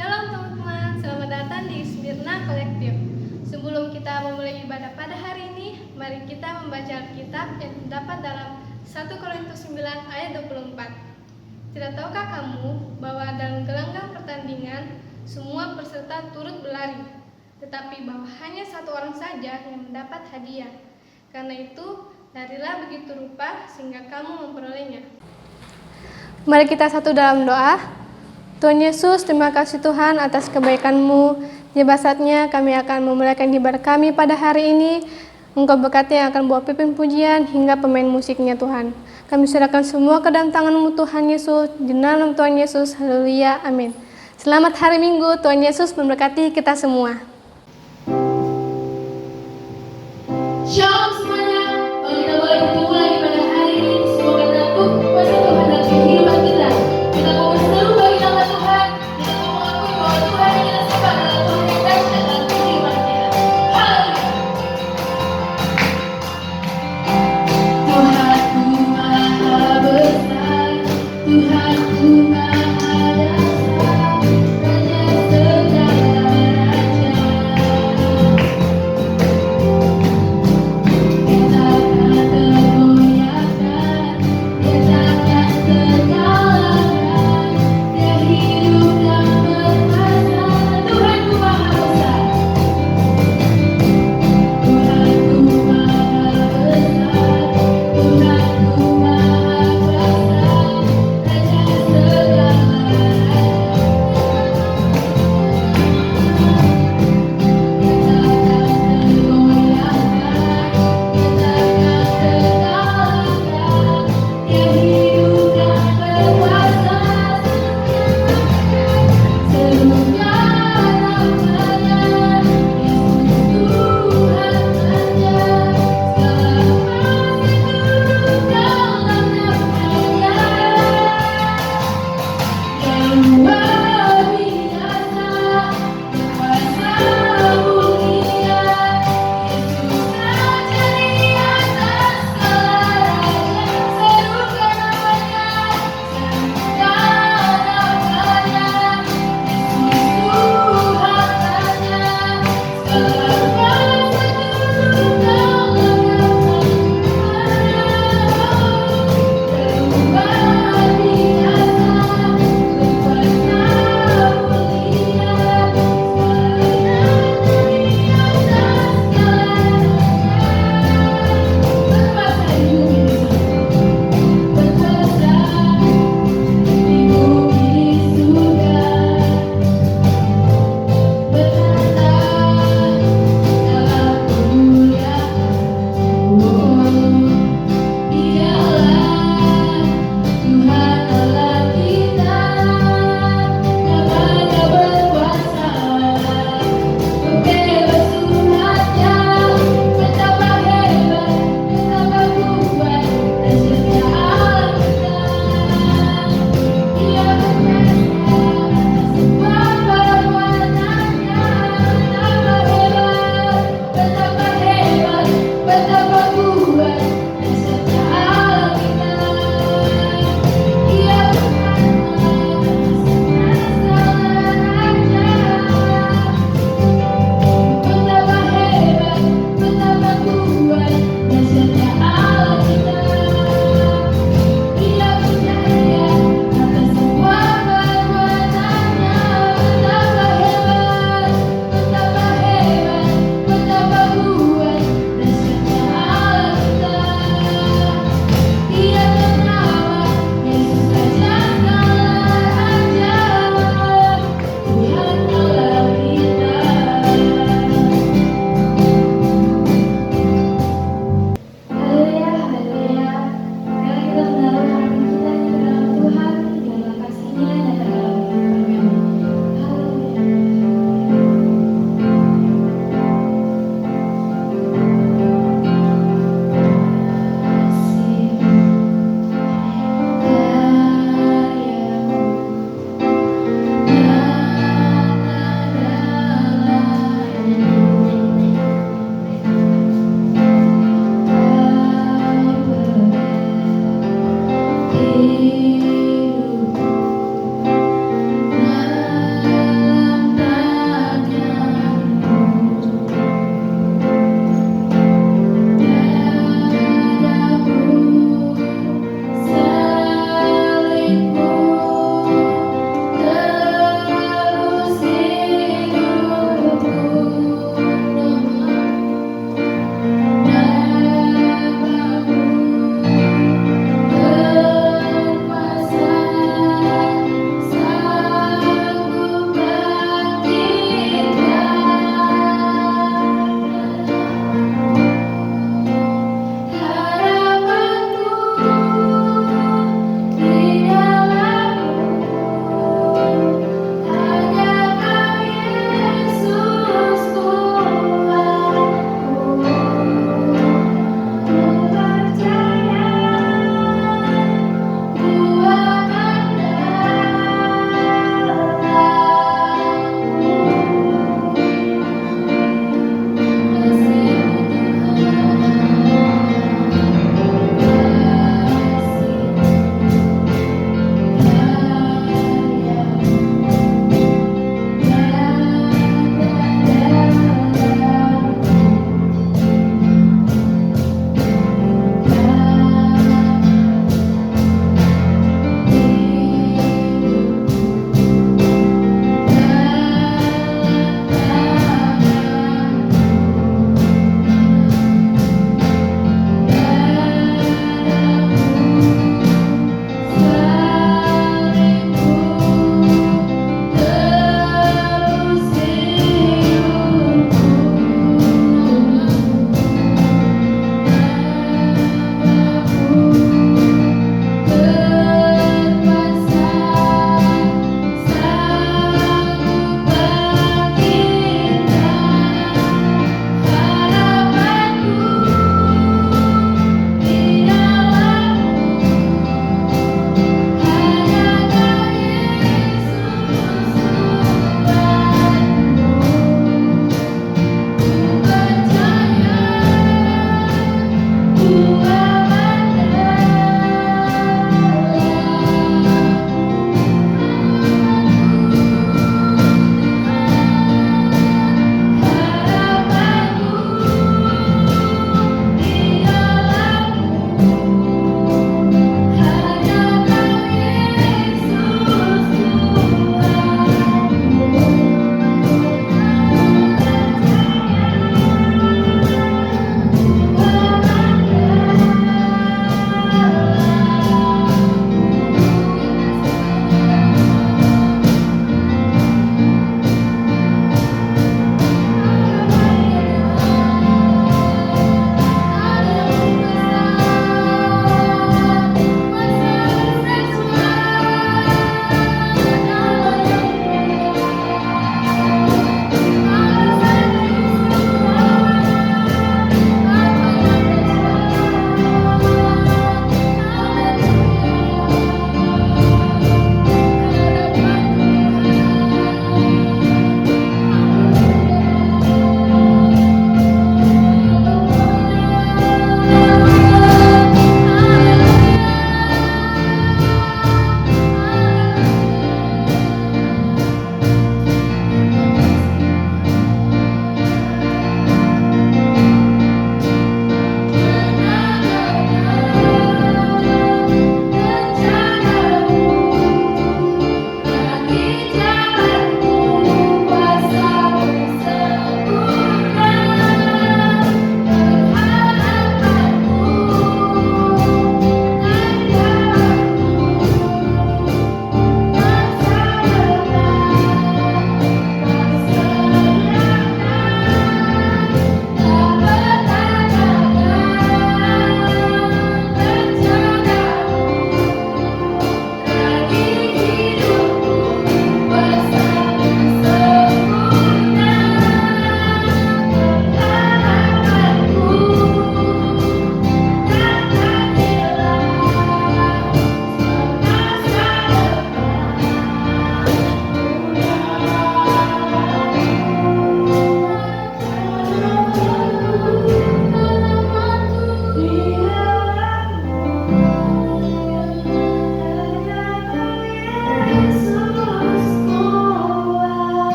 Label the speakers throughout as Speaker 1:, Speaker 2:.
Speaker 1: Shalom teman-teman, selamat datang di Smyrna Kolektif. Sebelum kita memulai ibadah pada hari ini, mari kita membaca Alkitab yang terdapat dalam 1 Korintus 9 ayat 24. Tidak tahukah kamu bahwa dalam gelanggang pertandingan semua peserta turut berlari, tetapi bahwa hanya satu orang saja yang mendapat hadiah. Karena itu, larilah begitu rupa sehingga kamu memperolehnya. Mari kita satu dalam doa. Tuhan Yesus, terima kasih Tuhan atas kebaikan-Mu. Tiba saatnya kami akan memulaikan ibadah kami pada hari ini. Engkau berkati yang akan bawa pimpin pujian hingga pemain musiknya Tuhan. Kami serahkan semua ke dalam tangan-Mu Tuhan Yesus. Di dalam Tuhan Yesus, haleluya, amin. Selamat hari Minggu, Tuhan Yesus memberkati kita semua.
Speaker 2: Shalom semuanya, kalau kita boleh bertemu lagi pada hari ini, semoga dalam kuasa Tuhan dalam kehidupan kita. Kita mau berseru bagi nama Tuhan, kita mau mengakui bahwa Tuhan yang kita sembah adalah Tuhan yang dahsyat dalam kehidupan kita. Haleluya. Tuhanku maha besar, Tuhanku maha dasar, Raja segala raja.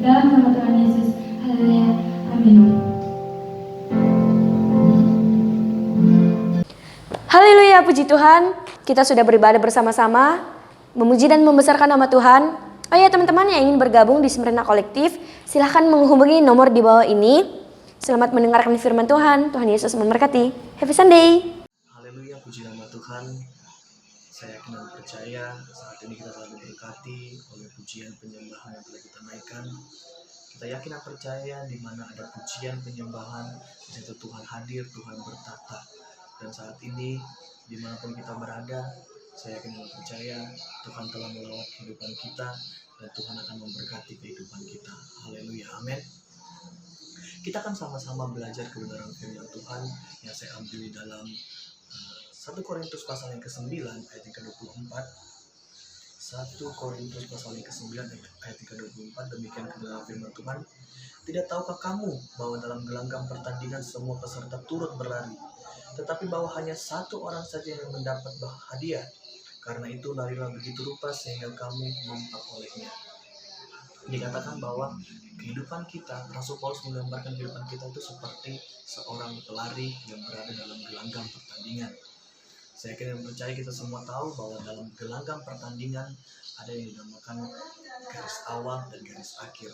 Speaker 2: dalam nama Tuhan Yesus. Haleluya. Amin.
Speaker 3: Haleluya, puji Tuhan. Kita sudah beribadah bersama-sama, memuji dan membesarkan nama Tuhan. Oh ya teman-teman yang ingin bergabung di Smyrna Kolektif, silahkan menghubungi nomor di bawah ini. Selamat mendengarkan firman Tuhan. Tuhan Yesus memberkati. Happy Sunday.
Speaker 4: Haleluya, puji nama Tuhan. Saya yakin dan percaya saat ini kita telah diberkati oleh pujian penyembahan yang telah kita naikkan. Kita yakin dan percaya di mana ada pujian penyembahan, di situ Tuhan hadir, Tuhan bertata. Dan saat ini dimanapun kita berada, saya yakin dan percaya Tuhan telah melawat kehidupan kita dan Tuhan akan memberkati kehidupan kita. Haleluya, amin. Kita akan sama-sama belajar kebenaran firman Tuhan yang saya ambil di dalam 1 Korintus pasal yang ke-9 ayat yang ke-24. 1 Korintus pasal yang ke-9 ayat yang ke-24, demikian kebenaran firman Tuhan. Tidak tahukah kamu bahwa dalam gelanggang pertandingan semua peserta turut berlari, tetapi bahwa hanya satu orang saja yang mendapat hadiah? Karena itu larilah begitu rupa sehingga kamu memperolehnya. Dikatakan bahwa kehidupan kita, Rasul Paulus menggambarkan kehidupan kita itu seperti seorang pelari yang berada dalam gelanggang pertandingan. Saya yakin dan percaya kita semua tahu bahwa dalam gelanggang pertandingan ada yang dinamakan garis awal dan garis akhir.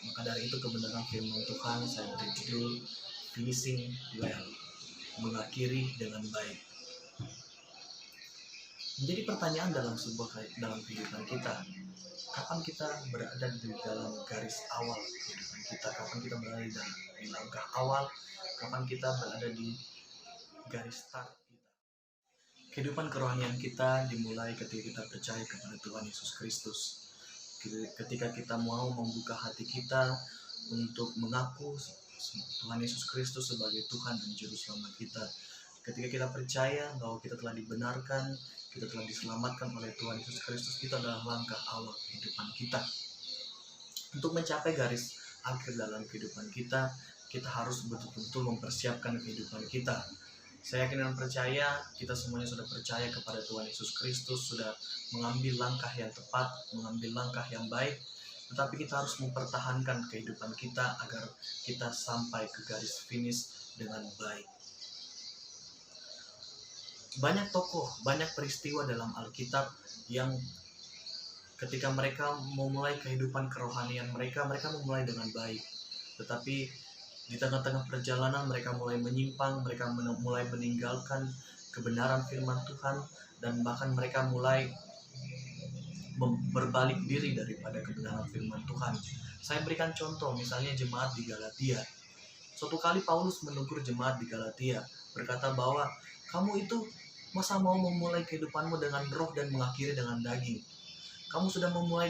Speaker 4: Maka dari itu kebenaran firman Tuhan saya beri judul Finishing Well, mengakhiri dengan baik. Menjadi pertanyaan dalam kehidupan kita, kapan kita berada di dalam garis awal kehidupan kita, kapan kita berada di langkah awal, kapan kita berada di garis start kita. Kehidupan kerohanian kita dimulai ketika kita percaya kepada Tuhan Yesus Kristus. Ketika kita mau membuka hati kita untuk mengaku Tuhan Yesus Kristus sebagai Tuhan dan Juru Selamat kita. Ketika kita percaya bahwa kita telah dibenarkan, kita telah diselamatkan oleh Tuhan Yesus Kristus, itu adalah langkah awal kehidupan kita. Untuk mencapai garis akhir dalam kehidupan kita, kita harus betul-betul mempersiapkan kehidupan kita. Saya yakin dan percaya kita semuanya sudah percaya kepada Tuhan Yesus Kristus, sudah mengambil langkah yang tepat, mengambil langkah yang baik, tetapi kita harus mempertahankan kehidupan kita agar kita sampai ke garis finish dengan baik. Banyak tokoh, banyak peristiwa dalam Alkitab yang ketika mereka memulai kehidupan kerohanian mereka memulai dengan baik. Tetapi di tengah-tengah perjalanan mereka mulai menyimpang, mereka mulai meninggalkan kebenaran firman Tuhan, dan bahkan mereka mulai berbalik diri daripada kebenaran firman Tuhan. Saya berikan contoh, misalnya jemaat di Galatia. Suatu kali Paulus menegur jemaat di Galatia, berkata bahwa kamu itu masa mau memulai kehidupanmu dengan roh dan mengakhiri dengan daging. Kamu sudah memulai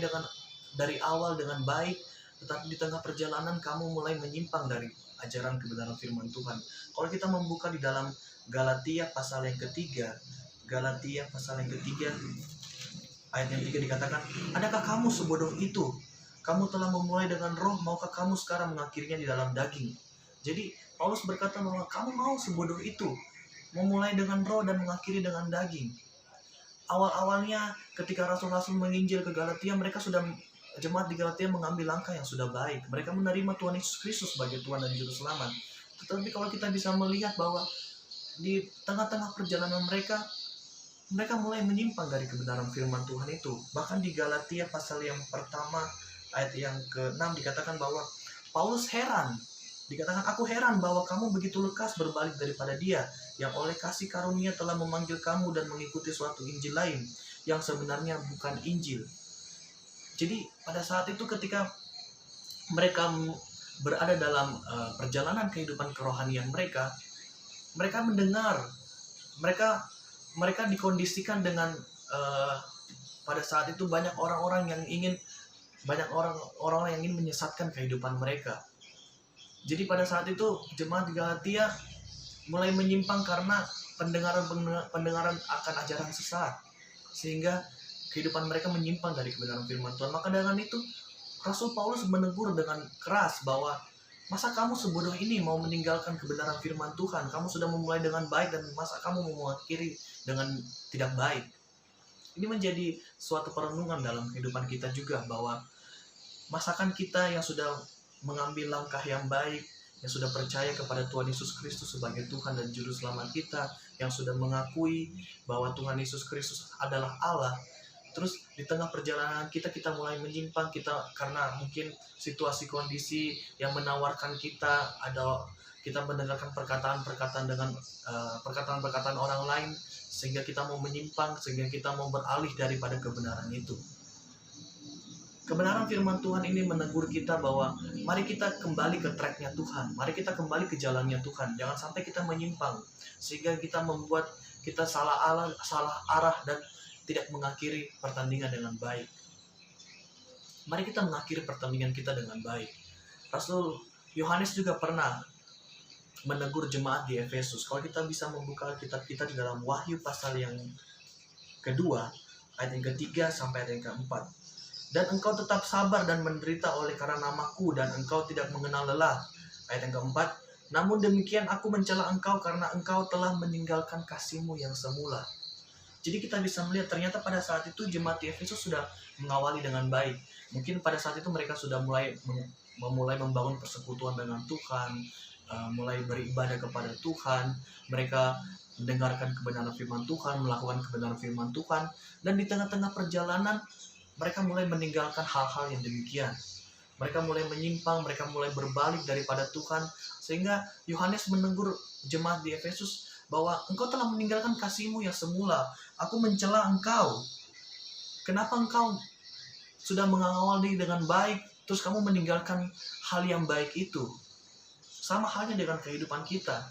Speaker 4: dari awal dengan baik, tetapi di tengah perjalanan kamu mulai menyimpang dari ajaran kebenaran firman Tuhan. Kalau kita membuka di dalam Galatia pasal yang ketiga, ayat yang 3 dikatakan, adakah kamu sebodoh itu? Kamu telah memulai dengan roh, maukah kamu sekarang mengakhirinya di dalam daging? Jadi Paulus berkata bahwa kamu mau sebodoh itu, memulai dengan roh dan mengakhiri dengan daging. Awal-awalnya ketika rasul-rasul menginjil ke Galatia, jemaat di Galatia mengambil langkah yang sudah baik. Mereka menerima Tuhan Yesus Kristus sebagai Tuhan dan Juru Selamat. Tetapi kalau kita bisa melihat bahwa di tengah-tengah perjalanan mereka mulai menyimpang dari kebenaran firman Tuhan itu. Bahkan di Galatia pasal yang pertama ayat yang ke-6 dikatakan bahwa Paulus heran. Dikatakan, aku heran bahwa kamu begitu lekas berbalik daripada Dia yang oleh kasih karunia telah memanggil kamu dan mengikuti suatu Injil lain yang sebenarnya bukan Injil. Jadi pada saat itu ketika mereka berada dalam perjalanan kehidupan kerohanian mereka mendengar, mereka dikondisikan dengan pada saat itu banyak orang-orang yang ingin menyesatkan kehidupan mereka. Jadi pada saat itu jemaat di Galatia mulai menyimpang karena pendengaran akan ajaran sesat, sehingga kehidupan mereka menyimpang dari kebenaran firman Tuhan. Maka dengan itu Rasul Paulus menegur dengan keras bahwa masa kamu sebodoh ini mau meninggalkan kebenaran firman Tuhan? Kamu sudah memulai dengan baik dan masa kamu mau mengakhiri dengan tidak baik? Ini menjadi suatu perenungan dalam kehidupan kita juga, bahwa Masakan kita yang sudah mengambil langkah yang baik, yang sudah percaya kepada Tuhan Yesus Kristus sebagai Tuhan dan Juru Selamat kita, yang sudah mengakui bahwa Tuhan Yesus Kristus adalah Allah. Terus di tengah perjalanan kita mulai menyimpang, karena mungkin situasi kondisi yang menawarkan kita mendengarkan perkataan-perkataan dengan perkataan-perkataan orang lain, sehingga kita mau menyimpang, sehingga kita mau beralih daripada kebenaran itu. Kebenaran firman Tuhan ini menegur kita bahwa mari kita kembali ke tracknya Tuhan, mari kita kembali ke jalannya Tuhan, jangan sampai kita menyimpang sehingga kita membuat kita salah arah dan tidak mengakhiri pertandingan dengan baik. Mari kita mengakhiri pertandingan kita dengan baik. Rasul Yohanes juga pernah menegur jemaat di Efesus. Kalau kita bisa membuka kitab kita di dalam Wahyu pasal yang kedua, ayat yang ketiga sampai ayat yang keempat. Dan engkau tetap sabar dan menderita oleh karena namaku, dan engkau tidak mengenal lelah. Ayat yang keempat, namun demikian aku mencela engkau karena engkau telah meninggalkan kasihmu yang semula. Jadi kita bisa melihat ternyata pada saat itu jemaat di Efesus sudah mengawali dengan baik. Mungkin pada saat itu mereka sudah mulai membangun persekutuan dengan Tuhan, mulai beribadah kepada Tuhan, mereka mendengarkan kebenaran firman Tuhan, melakukan kebenaran firman Tuhan, dan di tengah-tengah perjalanan mereka mulai meninggalkan hal-hal yang demikian. Mereka mulai menyimpang, mereka mulai berbalik daripada Tuhan, sehingga Yohanes menegur jemaat di Efesus bahwa engkau telah meninggalkan kasihmu yang semula. Aku mencela engkau. Kenapa engkau sudah mengawali dengan baik, terus kamu meninggalkan hal yang baik itu? Sama halnya dengan kehidupan kita.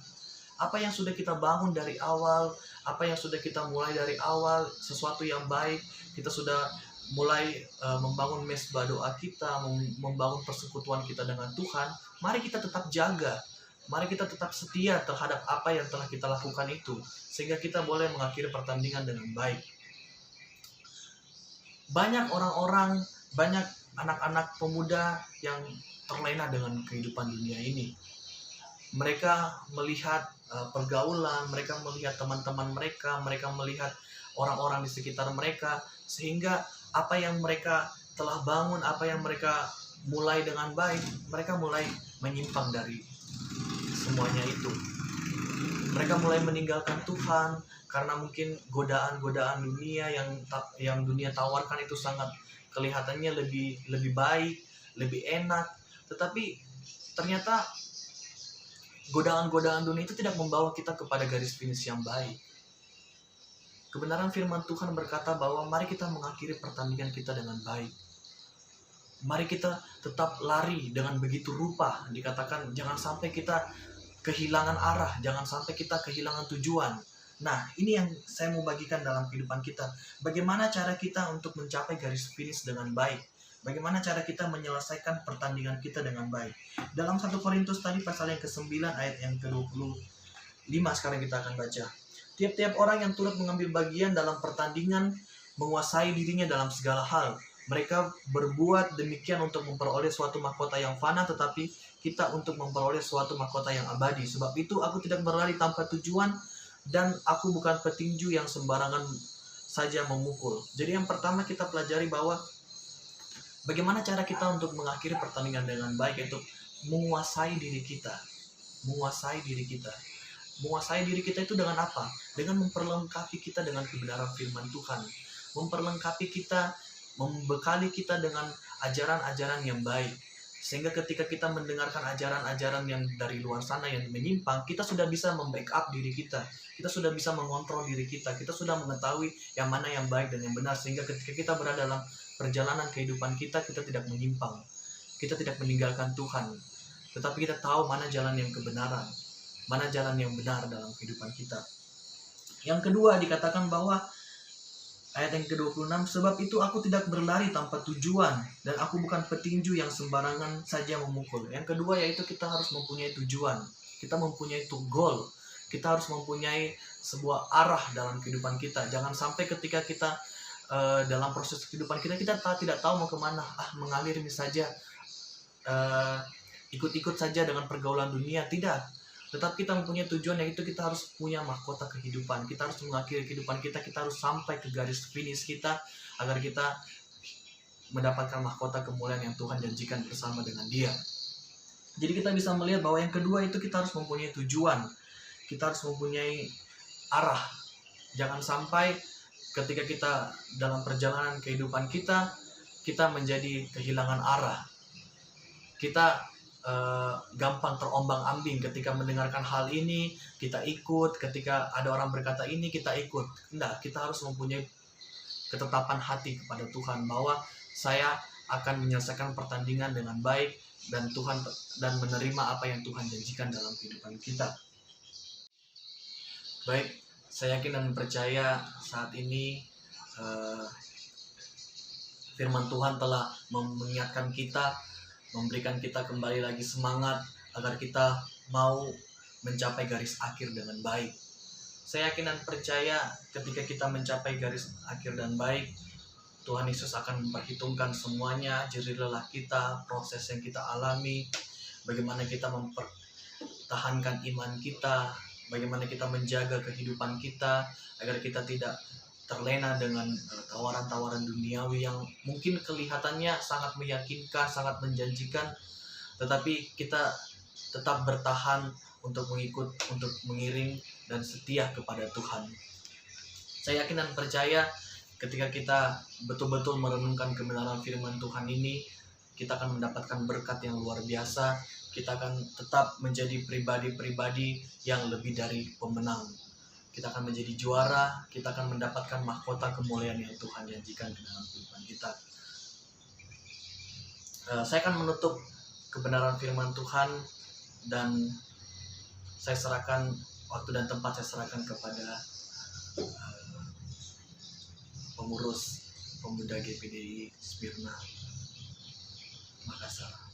Speaker 4: Apa yang sudah kita bangun dari awal, apa yang sudah kita mulai dari awal, sesuatu yang baik, kita sudah mulai membangun mesbah doa kita, membangun persekutuan kita dengan Tuhan, mari kita tetap jaga, mari kita tetap setia terhadap apa yang telah kita lakukan itu, sehingga kita boleh mengakhiri pertandingan dengan baik. Banyak orang-orang, banyak anak-anak pemuda yang terlena dengan kehidupan dunia ini. Mereka melihat pergaulan, mereka melihat teman-teman mereka melihat orang-orang di sekitar mereka, sehingga apa yang mereka telah bangun, apa yang mereka mulai dengan baik, mereka mulai menyimpang dari semuanya itu. Mereka mulai meninggalkan Tuhan karena mungkin godaan-godaan dunia yang dunia tawarkan itu sangat kelihatannya lebih baik, lebih enak, tetapi ternyata godaan-godaan dunia itu tidak membawa kita kepada garis finish yang baik. Kebenaran firman Tuhan berkata bahwa mari kita mengakhiri pertandingan kita dengan baik. Mari kita tetap lari dengan begitu rupa. Dikatakan jangan sampai kita kehilangan arah, jangan sampai kita kehilangan tujuan. Nah, ini yang saya mau bagikan dalam kehidupan kita. Bagaimana cara kita untuk mencapai garis finish dengan baik? Bagaimana cara kita menyelesaikan pertandingan kita dengan baik? Dalam 1 Korintus tadi pasal yang ke-9 ayat yang ke-25 sekarang kita akan baca. Tiap-tiap orang yang turut mengambil bagian dalam pertandingan menguasai dirinya dalam segala hal. Mereka berbuat demikian untuk memperoleh suatu mahkota yang fana, tetapi kita untuk memperoleh suatu mahkota yang abadi. Sebab itu aku tidak berlari tanpa tujuan, dan aku bukan petinju yang sembarangan saja memukul. Jadi yang pertama kita pelajari bahwa bagaimana cara kita untuk mengakhiri pertandingan dengan baik, yaitu menguasai diri kita. Menguasai diri kita. Menguasai diri kita itu dengan apa? Dengan memperlengkapi kita dengan kebenaran firman Tuhan. Memperlengkapi kita, membekali kita dengan ajaran-ajaran yang baik. Sehingga ketika kita mendengarkan ajaran-ajaran yang dari luar sana yang menyimpang, kita sudah bisa membackup diri kita. Kita sudah bisa mengontrol diri kita. Kita sudah mengetahui yang mana yang baik dan yang benar. Sehingga ketika kita berada dalam perjalanan kehidupan kita, kita tidak menyimpang. Kita tidak meninggalkan Tuhan. Tetapi kita tahu mana jalan yang kebenaran. Mana jalan yang benar dalam kehidupan kita. Yang kedua dikatakan bahwa ayat yang ke-26, sebab itu aku tidak berlari tanpa tujuan, dan aku bukan petinju yang sembarangan saja memukul. Yang kedua yaitu kita harus mempunyai tujuan. Kita mempunyai goal. Kita harus mempunyai sebuah arah dalam kehidupan kita. Jangan sampai ketika kita dalam proses kehidupan kita tidak tahu mau kemana. Mengalir saja, ikut-ikut saja dengan pergaulan dunia. Tidak. Tetap kita mempunyai tujuan, yaitu kita harus punya mahkota kehidupan. Kita harus mengakhiri kehidupan kita. Kita harus sampai ke garis finish kita, agar kita mendapatkan mahkota kemuliaan yang Tuhan janjikan bersama dengan Dia. Jadi kita bisa melihat bahwa yang kedua itu kita harus mempunyai tujuan, kita harus mempunyai arah. Jangan sampai ketika kita dalam perjalanan kehidupan kita menjadi kehilangan arah. Kita gampang terombang-ambing ketika mendengarkan hal ini, kita ikut. Ketika ada orang berkata ini, kita ikut. Enggak, kita harus mempunyai ketetapan hati kepada Tuhan bahwa saya akan menyelesaikan pertandingan dengan baik dan menerima apa yang Tuhan janjikan dalam kehidupan kita. Baik, saya yakin dan percaya saat ini firman Tuhan telah mengingatkan kita, memberikan kita kembali lagi semangat agar kita mau mencapai garis akhir dengan baik. Saya yakin dan percaya ketika kita mencapai garis akhir dan baik, Tuhan Yesus akan memperhitungkan semuanya, jerih lelah kita, proses yang kita alami, bagaimana kita mempertahankan iman kita, bagaimana kita menjaga kehidupan kita, agar kita tidak terlena dengan tawaran-tawaran duniawi yang mungkin kelihatannya sangat meyakinkan, sangat menjanjikan, tetapi kita tetap bertahan untuk mengikut, untuk mengiring dan setia kepada Tuhan. Saya yakin dan percaya ketika kita betul-betul merenungkan kebenaran firman Tuhan ini, kita akan mendapatkan berkat yang luar biasa. Kita akan tetap menjadi pribadi-pribadi yang lebih dari pemenang. Kita akan menjadi juara, kita akan mendapatkan mahkota kemuliaan yang Tuhan janjikan ke dalam kehidupan kita. Saya akan menutup kebenaran firman Tuhan dan saya serahkan waktu dan tempat, saya serahkan kepada pengurus pemuda GPDI Smyrna Makassar.